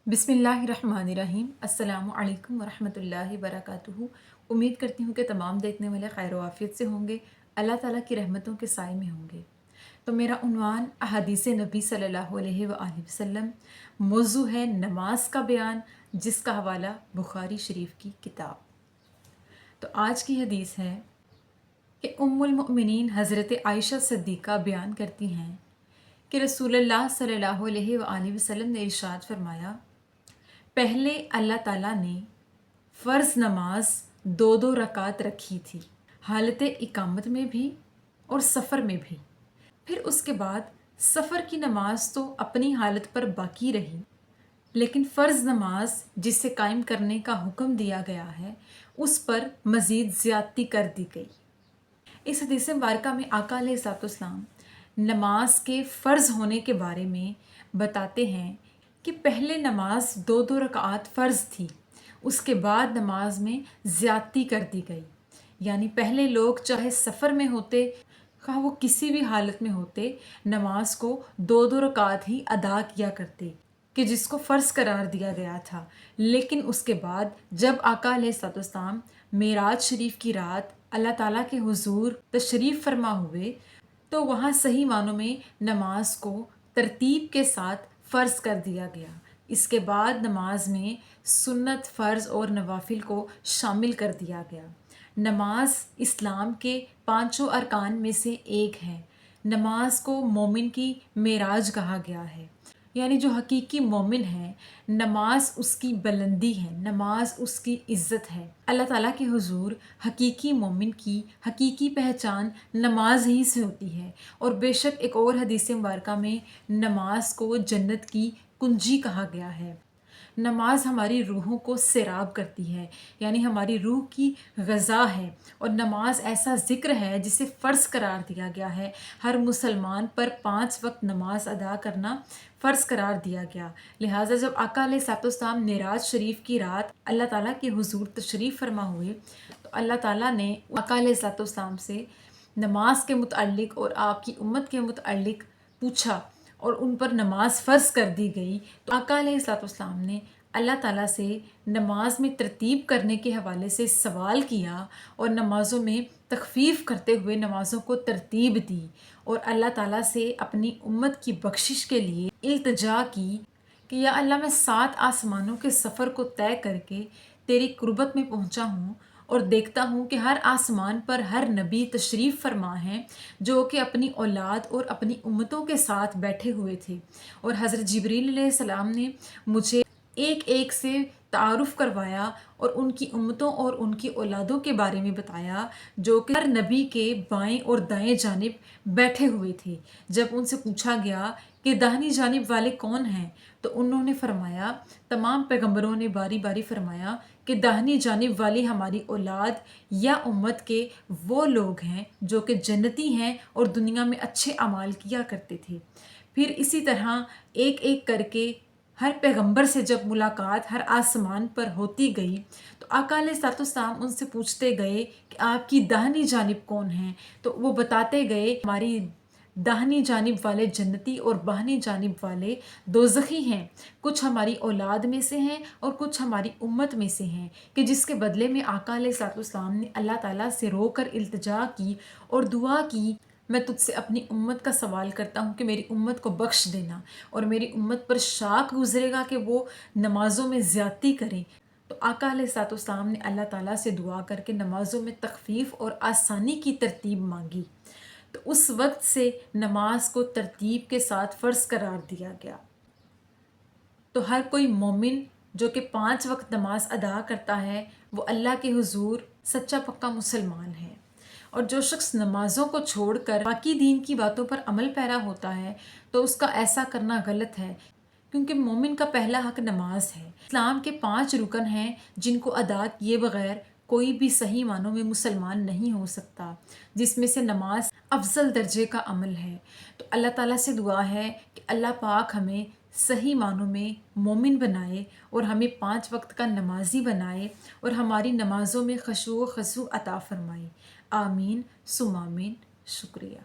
बिस्मिल्लाहिर्रहमानिर्रहीम। अस्सलामु अलैकुम वरहमतुल्लाहि वबरकातुहू। उम्मीद करती हूँ कि तमाम देखने वाले खैर व आफियत से होंगे, अल्लाह ताला की रहमतों के साए में होंगे। तो मेरा उन्वान अहादीस नबी सल्लल्लाहु अलैहि वसल्लम, मौजू है नमाज का बयान, जिसका हवाला बुखारी शरीफ की किताब। तो आज की हदीस है कि उम्मुल मोमिनीन हज़रत आयशा सिद्दीक़ा बयान करती हैं कि रसूलुल्लाह सल्लल्लाहु अलैहि वसल्लम ने इरशाद फरमाया, पहले अल्लाह ताला ने फ़र्ज़ नमाज दो दो रकात रखी थी, हालत इकामत में भी और सफ़र में भी। फिर उसके बाद सफ़र की नमाज तो अपनी हालत पर बाकी रही, लेकिन फ़र्ज़ नमाज जिसे कायम करने का हुक्म दिया गया है, उस पर मज़ीद ज़्यादती कर दी गई। इस हदीस मुबारका में आका अलैहिस्सलाम नमाज के फ़र्ज़ होने के बारे में बताते हैं कि पहले नमाज दो दो रकात फ़र्ज़ थी, उसके बाद नमाज में ज़्यादती कर दी गई। यानी पहले लोग चाहे सफ़र में होते, खा वो किसी भी हालत में होते, नमाज को दो दो रकात ही अदा किया करते कि जिसको फ़र्ज़ करार दिया गया था। लेकिन उसके बाद जब आका अलैहिस्सलाम मेराज शरीफ की रात अल्लाह ताला के हुजूर तशरीफ़ फरमा हुए, तो वहाँ सही मानों में नमाज को तरतीब के साथ फ़र्ज़ कर दिया गया। इसके बाद नमाज में सुन्नत, फ़र्ज़ और नवाफिल को शामिल कर दिया गया। नमाज इस्लाम के पांचों अरकान में से एक है। नमाज को मोमिन की मेराज कहा गया है, यानी जो हकीकी मोमिन है, नमाज उसकी बुलंदी है, नमाज उसकी इज़्ज़त है। अल्लाह ताला के हुजूर हकीकी मोमिन की हकीकी पहचान नमाज ही से होती है। और बेशक एक और हदीस मुबारका में नमाज को जन्नत की कुंजी कहा गया है। नमाज हमारी रूहों को सैराब करती है, यानी हमारी रूह की ग़ज़ा है। और नमाज ऐसा ज़िक्र है जिसे फ़र्ज़ करार दिया गया है। हर मुसलमान पर 5 वक्त नमाज अदा करना फ़र्ज़ करार दिया गया। लिहाजा जब आका अलैहिस्सलाम मेराज शरीफ की रात अल्लाह ताला के हुजूर तशरीफ़ फरमा हुए, तो अल्लाह ताला ने आका अलैहिस्सलाम से नमाज के मुतअल्लिक़ और आपकी उम्मत के मुतअल्लिक़ पूछा और उन पर नमाज फ़र्ज़ कर दी गई। तो आका अलैहिस्सलाम ने अल्लाह ताला से नमाज में तरतीब करने के हवाले से सवाल किया और नमाज़ों में तख़फ़ीफ़ करते हुए नमाज़ों को तरतीब दी और अल्लाह ताला से अपनी उम्मत की बख्शिश के लिए इल्तिजा की कि या अल्लाह, मैं 7 आसमानों के सफ़र को तय करके तेरी कुर्बत में पहुँचा हूँ और देखता हूँ कि हर आसमान पर हर नबी तशरीफ़ फरमा हैं, जो कि अपनी औलाद और अपनी उम्मतों के साथ बैठे हुए थे। और हज़रत जिब्रील अलैहिस्सलाम ने मुझे एक एक से तारुफ़ करवाया और उनकी उम्मतों और उनकी औलादों के बारे में बताया, जो कि हर नबी के बाएं और दाएं जानिब बैठे हुए थे। जब उनसे पूछा गया कि दाहिनी जानिब वाले कौन हैं, तो उन्होंने फरमाया, तमाम पैगंबरों ने बारी बारी फरमाया कि दाहिनी जानिब वाली हमारी औलाद या उम्मत के वो लोग हैं जो कि जन्नती हैं और दुनिया में अच्छे अमाल किया करते थे। फिर इसी तरह एक एक करके हर पैगंबर से जब मुलाकात हर आसमान पर होती गई, तो आका अलैहिस्सलाम उनसे पूछते गए कि आपकी दाहिनी जानिब कौन हैं, तो वो बताते गए, हमारी दाहिनी जानिब वाले जन्नती और बाहिनी जानिब वाले दोज़खी हैं। कुछ हमारी औलाद में से हैं और कुछ हमारी उम्मत में से हैं, कि जिसके बदले में आका अलैहिस्सलाम ने अल्लाह ताला से रोकर इल्तिजा की और दुआ की, मैं तुझसे अपनी उम्मत का सवाल करता हूँ कि मेरी उम्मत को बख्श देना और मेरी उम्मत पर शाक गुज़रेगा कि वो नमाज़ों में ज़्यादती करें। तो आका अलैहिस्सलाम ने अल्लाह ताला से दुआ करके नमाज़ों में तख़फ़ीफ़ और आसानी की तरतीब मांगी। तो उस वक्त से नमाज को तरतीब के साथ फ़र्ज़ करार दिया गया। तो हर कोई मोमिन जो कि 5 वक्त नमाज अदा करता है, वो अल्लाह के हुजूर सच्चा पक्का मुसलमान है। और जो शख्स नमाज़ों को छोड़कर बाकी दीन की बातों पर अमल पैरा होता है, तो उसका ऐसा करना गलत है, क्योंकि मोमिन का पहला हक नमाज है। इस्लाम के 5 रुकन हैं जिनको अदा किए बगैर कोई भी सही मानों में मुसलमान नहीं हो सकता, जिसमें से नमाज अफजल दर्जे का अमल है। तो अल्लाह ताला से दुआ है कि अल्लाह पाक हमें सही मानों में मोमिन बनाए और हमें 5 वक्त का नमाजी बनाए और हमारी नमाज़ों में खशू व खसू अता फ़रमाए। आमीन सुम आमीन। शुक्रिया।